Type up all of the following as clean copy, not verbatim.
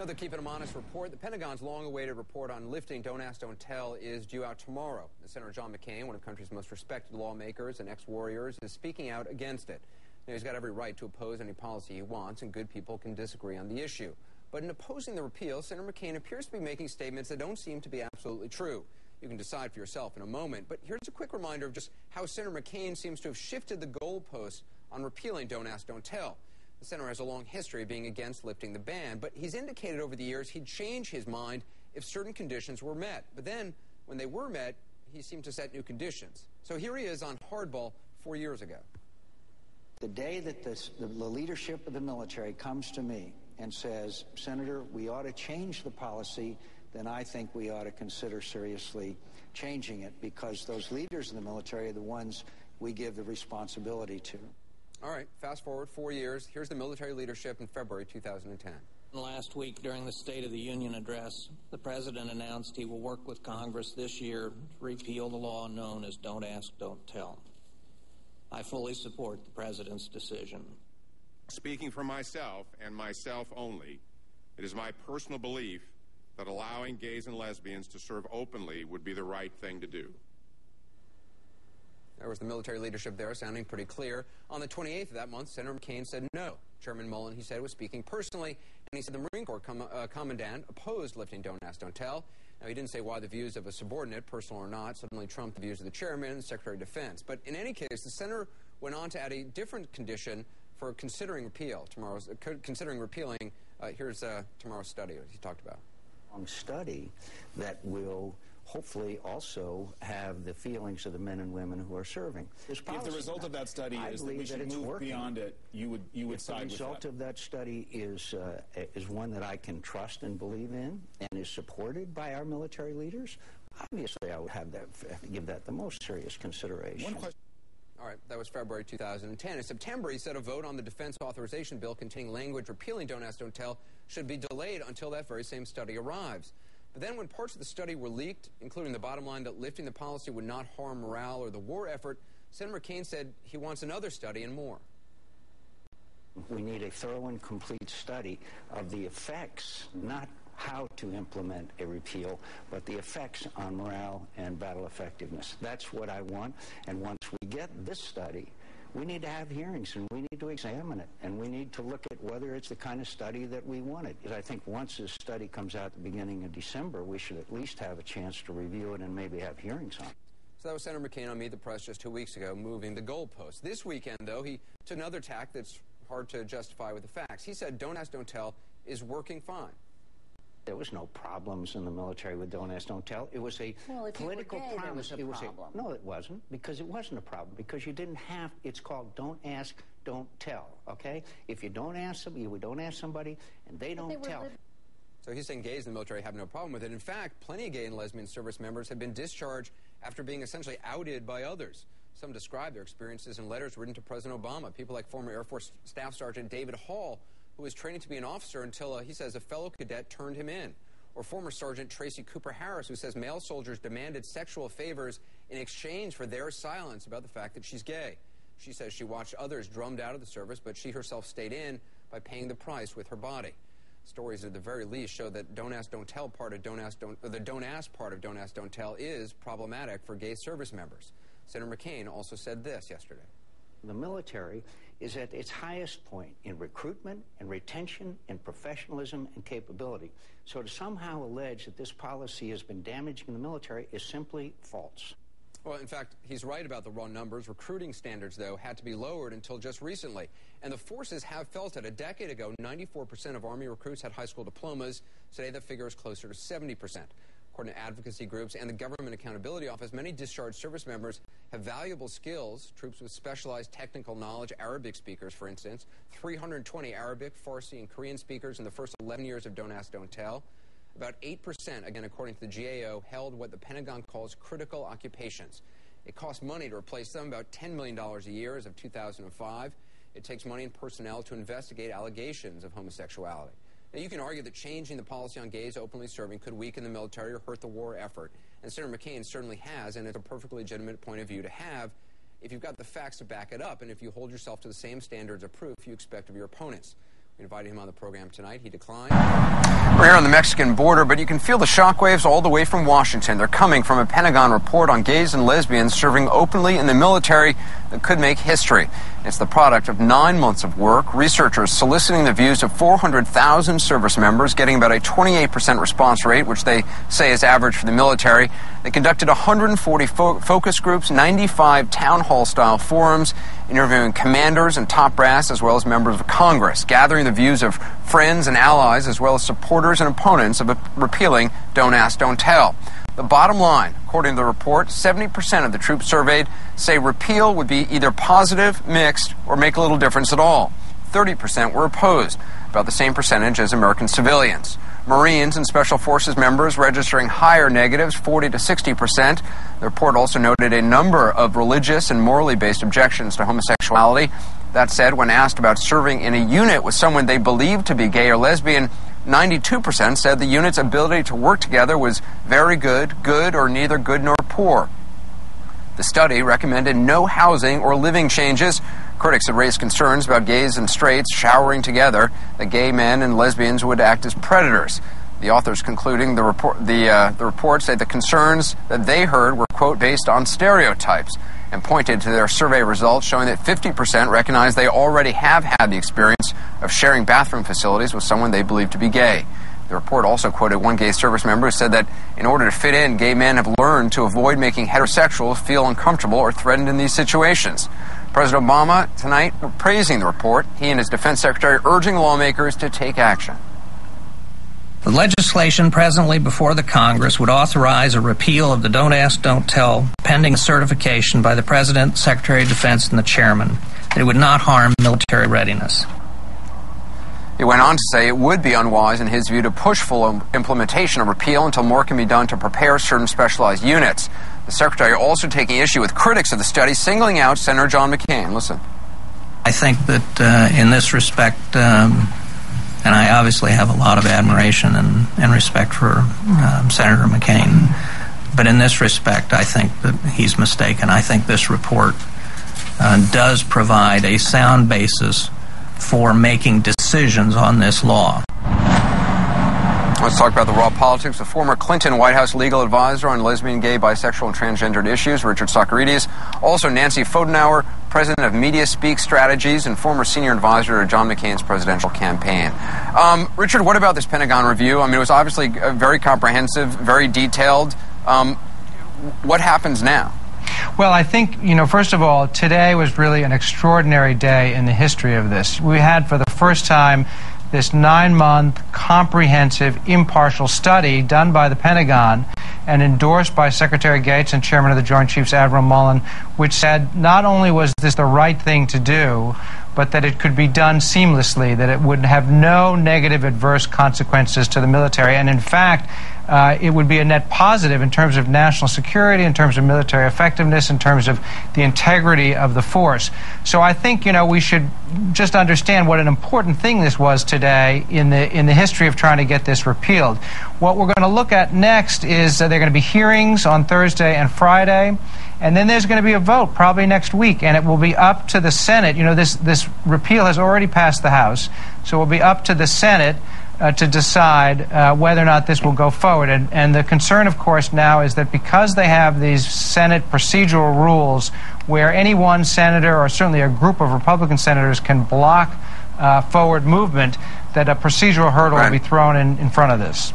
Another Keeping Them Honest report. The Pentagon's long-awaited report on lifting Don't Ask, Don't Tell is due out tomorrow. Senator John McCain, one of the country's most respected lawmakers and ex-warriors, is speaking out against it. Now, he's got every right to oppose any policy he wants, and good people can disagree on the issue. But in opposing the repeal, Senator McCain appears to be making statements that don't seem to be absolutely true. You can decide for yourself in a moment, but here's a quick reminder of just how Senator McCain seems to have shifted the goalposts on repealing Don't Ask, Don't Tell. The senator has a long history of being against lifting the ban, but he's indicated over the years he'd change his mind if certain conditions were met. But then, when they were met, he seemed to set new conditions. So here he is on Hardball 4 years ago. The day that the leadership of the military comes to me and says, Senator, we ought to change the policy, then I think we ought to consider seriously changing it, because those leaders in the military are the ones we give the responsibility to. All right, fast forward 4 years. Here's the military leadership in February 2010. Last week, during the State of the Union address, the President announced he will work with Congress this year to repeal the law known as Don't Ask, Don't Tell. I fully support the President's decision. Speaking for myself and myself only, it is my personal belief that allowing gays and lesbians to serve openly would be the right thing to do. There was the military leadership there sounding pretty clear. On the 28th of that month, Senator McCain said no. Chairman Mullen, he said, was speaking personally, and he said the Marine Corps commandant opposed lifting Don't Ask, Don't Tell. Now, he didn't say why the views of a subordinate, personal or not, suddenly trumped the views of the chairman and the Secretary of Defense. But in any case, the senator went on to add a different condition for considering repeal. Considering repealing, here's tomorrow's study he talked about. Study that will hopefully also have the feelings of the men and women who are serving. If the result of that study is that we should move beyond it, you would side with that? The result of that study is one that I can trust and believe in and is supported by our military leaders, obviously I would have to give that the most serious consideration. One question. All right, that was February 2010. In September, he said a vote on the defense authorization bill containing language repealing Don't Ask, Don't Tell should be delayed until that very same study arrives. But then when parts of the study were leaked, including the bottom line that lifting the policy would not harm morale or the war effort, Senator McCain said he wants another study and more. We need a thorough and complete study of the effects, not how to implement a repeal, but the effects on morale and battle effectiveness. That's what I want, and once we get this study, we need to have hearings, and we need to examine it, and we need to look at whether it's the kind of study that we wanted. Because I think once this study comes out at the beginning of December, we should at least have a chance to review it and maybe have hearings on it. So that was Senator McCain on Meet the Press just 2 weeks ago, moving the goalpost. This weekend, though, he took another tack that's hard to justify with the facts. He said Don't Ask, Don't Tell is working fine. There was no problems in the military with Don't Ask, Don't Tell. It was a political promise. There was a problem. No, it wasn't, because it wasn't a problem, because you didn't have, it's called Don't Ask, Don't Tell, okay? If you don't ask somebody, you don't ask somebody, and they don't tell. So he's saying gays in the military have no problem with it. In fact, plenty of gay and lesbian service members have been discharged after being essentially outed by others. Some describe their experiences in letters written to President Obama. People like former Air Force Staff Sergeant David Hall, who was training to be an officer until, he says, a fellow cadet turned him in. Or former Sergeant Tracy Cooper Harris, who says male soldiers demanded sexual favors in exchange for their silence about the fact that she's gay. She says she watched others drummed out of the service, but she herself stayed in by paying the price with her body. Stories at the very least show that Don't Ask, Don't Tell part of Don't Ask, the Don't Ask part of Don't Ask, Don't Tell is problematic for gay service members. Senator McCain also said this yesterday. The military is at its highest point in recruitment and retention and professionalism and capability. So to somehow allege that this policy has been damaging the military is simply false. Well, in fact, he's right about the raw numbers. Recruiting standards, though, had to be lowered until just recently. And the forces have felt it. A decade ago, 94% of Army recruits had high school diplomas. Today, the figure is closer to 70%. According to advocacy groups and the Government Accountability Office, many discharged service members have valuable skills. Troops with specialized technical knowledge, Arabic speakers, for instance, 320 Arabic, Farsi, and Korean speakers in the first 11 years of Don't Ask, Don't Tell. About 8%, again, according to the GAO, held what the Pentagon calls critical occupations. It costs money to replace them, about $10 million a year as of 2005. It takes money and personnel to investigate allegations of homosexuality. Now, you can argue that changing the policy on gays openly serving could weaken the military or hurt the war effort. And Senator McCain certainly has, and it's a perfectly legitimate point of view to have if you've got the facts to back it up and if you hold yourself to the same standards of proof you expect of your opponents. We invited him on the program tonight. He declined. We're here on the Mexican border, but you can feel the shockwaves all the way from Washington. They're coming from a Pentagon report on gays and lesbians serving openly in the military that could make history. It's the product of 9 months of work, researchers soliciting the views of 400,000 service members, getting about a 28% response rate, which they say is average for the military. They conducted 140 focus groups, 95 town hall-style forums, interviewing commanders and top brass as well as members of Congress, gathering the views of friends and allies as well as supporters and opponents of repealing Don't Ask, Don't Tell. The bottom line, according to the report, 70% of the troops surveyed say repeal would be either positive, mixed, or make a little difference at all. 30% were opposed, about the same percentage as American civilians. Marines and Special Forces members registering higher negatives, 40 to 60%. The report also noted a number of religious and morally based objections to homosexuality. That said, when asked about serving in a unit with someone they believed to be gay or lesbian, 92% said the unit's ability to work together was very good, good, or neither good nor poor. The study recommended no housing or living changes. Critics have raised concerns about gays and straights showering together, that gay men and lesbians would act as predators. The authors concluding the report say the concerns that they heard were, quote, based on stereotypes, and pointed to their survey results showing that 50% recognize they already have had the experience of sharing bathroom facilities with someone they believe to be gay. The report also quoted one gay service member who said that in order to fit in, gay men have learned to avoid making heterosexuals feel uncomfortable or threatened in these situations. President Obama tonight praising the report, he and his defense secretary urging lawmakers to take action. The legislation presently before the Congress would authorize a repeal of the Don't Ask, Don't Tell pending certification by the President, Secretary of Defense, and the Chairman. It would not harm military readiness. He went on to say it would be unwise, in his view, to push full implementation of repeal until more can be done to prepare certain specialized units. The Secretary also taking issue with critics of the study, singling out Senator John McCain. Listen. I think that in this respect, and I obviously have a lot of admiration and respect for Senator McCain, but in this respect, I think that he's mistaken. I think this report does provide a sound basis for making decisions on this law. Let's talk about the raw politics. The former Clinton White House legal advisor on lesbian, gay, bisexual, and transgendered issues, Richard Socarides. Also, Nancy Fodenauer, president of Media Speak Strategies and former senior advisor to John McCain's presidential campaign. Richard, what about this Pentagon review? I mean, it was obviously very comprehensive, very detailed. What happens now? Well, I think, first of all, today was really an extraordinary day in the history of this. We had, for the first time, this 9-month, comprehensive, impartial study done by the Pentagon and endorsed by Secretary Gates and Chairman of the Joint Chiefs, Admiral Mullen, which said not only was this the right thing to do, but that it could be done seamlessly, that it would have no negative adverse consequences to the military, and in fact, it would be a net positive in terms of national security, in terms of military effectiveness, in terms of the integrity of the force. So I think, we should just understand what an important thing this was today in the history of trying to get this repealed. What we're going to look at next is there are going to be hearings on Thursday and Friday, and then there's going to be a vote probably next week, and it will be up to the Senate. This repeal has already passed the House, so it will be up to the Senate to decide whether or not this will go forward. And the concern, of course, now is that because they have these Senate procedural rules where any one senator or certainly a group of Republican senators can block forward movement, that a procedural hurdle will be thrown in front of this.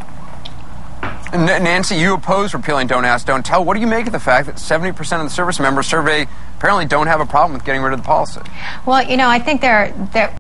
Nancy, you oppose repealing Don't Ask, Don't Tell. What do you make of the fact that 70% of the service members surveyed apparently don't have a problem with getting rid of the policy? Well, I think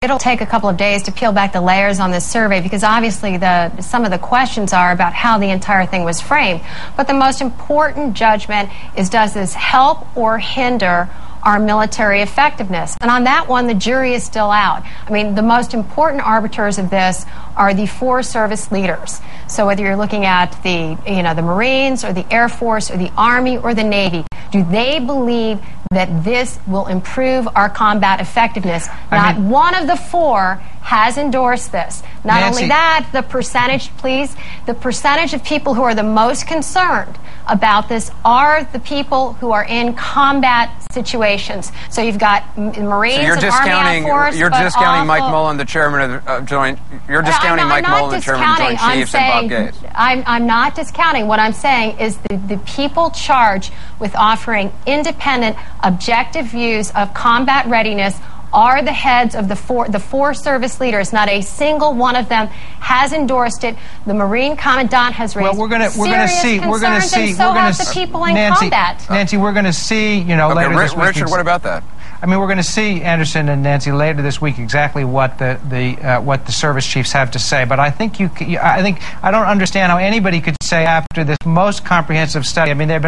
it'll take a couple of days to peel back the layers on this survey, because obviously some of the questions are about how the entire thing was framed. But the most important judgment is, does this help or hinder our military effectiveness? And on that one, the jury is still out. I mean, the most important arbiters of this are the 4 service leaders. So whether you're looking at the Marines or the Air Force or the Army or the Navy, do they believe that this will improve our combat effectiveness? Not one of the 4 has endorsed this. Not Nancy. only that, the percentage, please, the percentage of people who are the most concerned about this are the people who are in combat situations. So you've got Marines So you're and discounting, Army Air Force, you're but discounting Mike also- Mullen, the chairman of Joint. You're discounting Mike Mullen, the chairman of Joint Chiefs, and Bob Gates. I'm not discounting. What I'm saying is the people charged with offering independent, objective views of combat readiness are the heads of the four service leaders. Not a single one of them has endorsed it. The Marine Commandant has raised Well, we're going to see. We're going to see. and so have the people in combat. Nancy, we're going to see. Later this week. Richard, what about that? I mean, we're going to see, Anderson and Nancy, later this week exactly what the service chiefs have to say. But I think I don't understand how anybody could say after this most comprehensive study. I mean, there've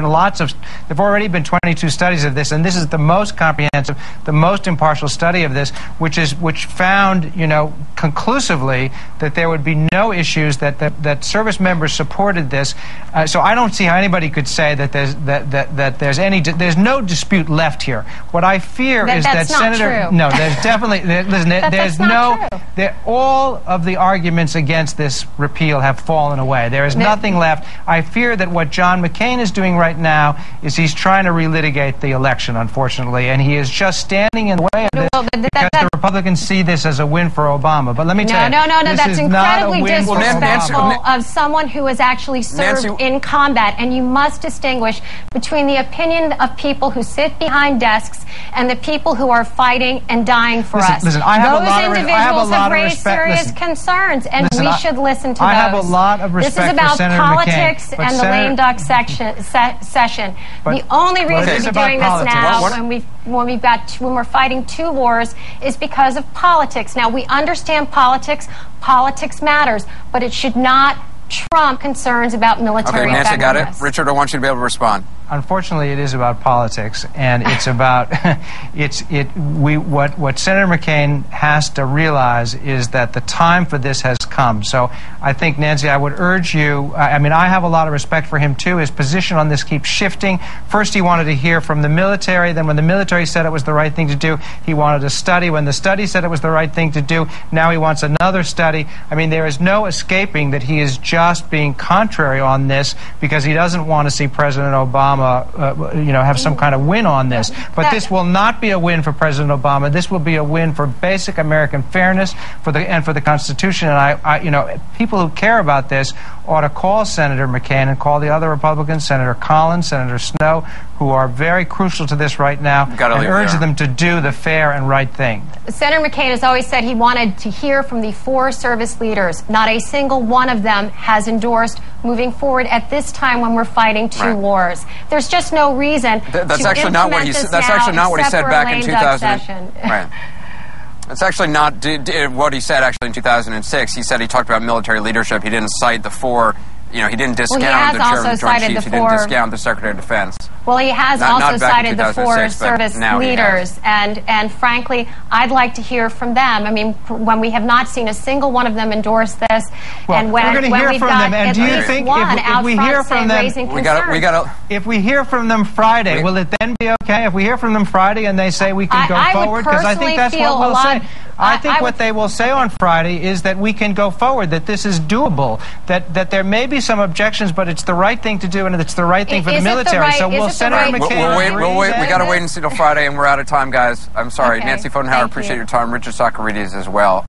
already been 22 studies of this, and this is the most comprehensive, the most impartial study of this, which found, conclusively that there would be no issues, that service members supported this. So I don't see how anybody could say that there's no dispute left here. What I fear is that Senator. True. No, there's definitely all of the arguments against this repeal have fallen away. There is nothing left. I fear that what John McCain is doing right now is he's trying to relitigate the election, unfortunately, and he is just standing in the way of this because the Republicans see this as a win for Obama. But let me tell you, no, this that's is incredibly not a win for disrespectful Obama. of someone who has actually served in combat, and you must distinguish between the opinion of people who sit behind desks and the people who are fighting and dying for us. Those individuals have raised serious concerns, and we should listen to those. I have a lot of respect for Senator This is about politics and the lame duck session. The only reason we're doing this now, when we're fighting two wars, is because of politics. Now, we understand politics. Politics matters, but it should not trump concerns about military effectiveness. Okay, Nancy, got it. Richard, I want you to be able to respond. Unfortunately, it is about politics, and it's about what Senator McCain has to realize is that the time for this has come. So I think, Nancy, I would urge you. I mean, I have a lot of respect for him too. His position on this keeps shifting. First, he wanted to hear from the military. Then, when the military said it was the right thing to do, he wanted a study. When the study said it was the right thing to do, now he wants another study. I mean, there is no escaping that he is just being contrary on this because he doesn't want to see President Obama have some kind of win on this. But this will not be a win for President Obama. This will be a win for basic American fairness and for the Constitution. And people who care about this ought to call Senator McCain and call the other Republicans, Senator Collins, Senator Snowe, who are very crucial to this right now, and urge them to do the fair and right thing. Senator McCain has always said he wanted to hear from the four service leaders. Not a single one of them has endorsed moving forward at this time when we're fighting two wars. There's just no reason that's to actually not what he said. That's actually not what he said back in 2000. Right. That's actually not what he said actually in 2006. He said he talked about military leadership. He didn't cite the four. He didn't discount the chairman of the Joint Chiefs. He didn't discount the Secretary of Defense. Well, he has also cited the four 2006, service leaders, and frankly, I'd like to hear from them. I mean, when we have not seen a single one of them endorse this, and when we've got at least one out front saying raising concerns. If we hear from them Friday, will it then be okay? If we hear from them Friday and they say we can go forward, because I think that's what we'll say. I think what they will say on Friday is that we can go forward, that this is doable, that there may be some objections, but it's the right thing to do, and it's the right thing for the military. So will Senator McCain... We'll wait. We got to wait and see till Friday, and we're out of time, guys. I'm sorry. Nancy Fodenhauer, appreciate your time. Richard Socarides as well.